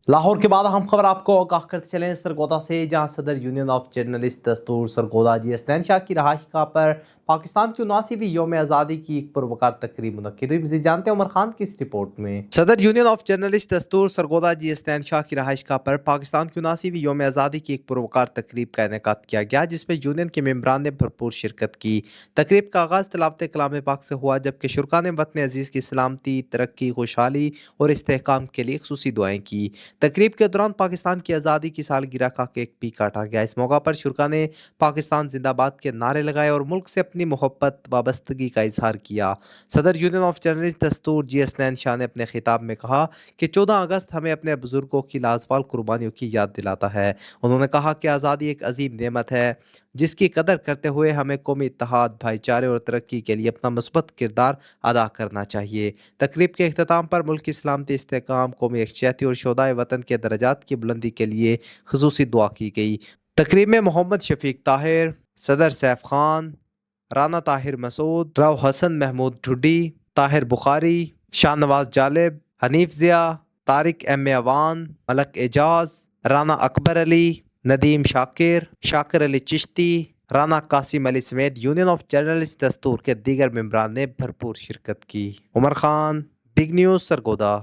لاہور کے بعد ہم خبر آپ کو آگاہ کرتے چلیں سرگودا سے، جہاں صدر یونین آف جرنلسٹ دستور سرگودا جی حسنین شاہ کی رہائش گاہ پر پاکستان کی 79ویں یوم آزادی کی ایک پروقار تقریب منعقد ہوئی۔ مزید جانتے ہیں عمر خان کی اس رپورٹ میں۔ صدر یونین آف جرنلسٹ دستور سرگودا جی حسنین شاہ کی رہائش گاہ پر پاکستان کی 79ویں یوم آزادی کی ایک پروقار تقریب کا انعقاد کیا گیا، جس میں یونین کے ممبران نے بھرپور شرکت کی۔ تقریب کا آغاز تلاوت کلام پاک سے ہوا، جبکہ شرکاء نے وطن عزیز کی سلامتی، ترقی، خوشحالی اور استحکام کے لیے خصوصی دعائیں کی۔ تقریب کے دوران پاکستان کی آزادی کی سالگرہ کا کیک بھی کاٹا گیا۔ اس موقع پر شرکاء نے پاکستان زندہ باد کے نعرے لگائے اور ملک سے اپنی محبت وابستگی کا اظہار کیا۔ صدر یونین آف جرنلسٹ دستور جی حسنین شاہ نے اپنے خطاب میں کہا کہ 14 اگست ہمیں اپنے بزرگوں کی لازوال قربانیوں کی یاد دلاتا ہے۔ انہوں نے کہا کہ آزادی ایک عظیم نعمت ہے، جس کی قدر کرتے ہوئے ہمیں قومی اتحاد، بھائی چارے اور ترقی کے لیے اپنا مثبت کردار ادا کرنا چاہیے۔ تقریب کے اختتام پر ملک کی سلامتی، استحکام، قومی یکجہتی اور شہدائے وطن کے درجات کی بلندی کے لیے خصوصی دعا کی گئی۔ تقریب میں محمد شفیق طاہر، صدر سیف خان، رانا طاہر مسعود، راؤ حسن محمود ٹھڈی، طاہر بخاری، شاہ نواز جالب، حنیف ضیاء، طارق ایم اوان، ملک اعجاز، رانا اکبر علی، ندیم شاکر، شاکر علی چشتی، رانا قاسم علی سمیت یونین آف جرنلسٹ دستور کے دیگر ممبران نے بھرپور شرکت کی۔ عمر خان، بگ نیوز، سرگودا۔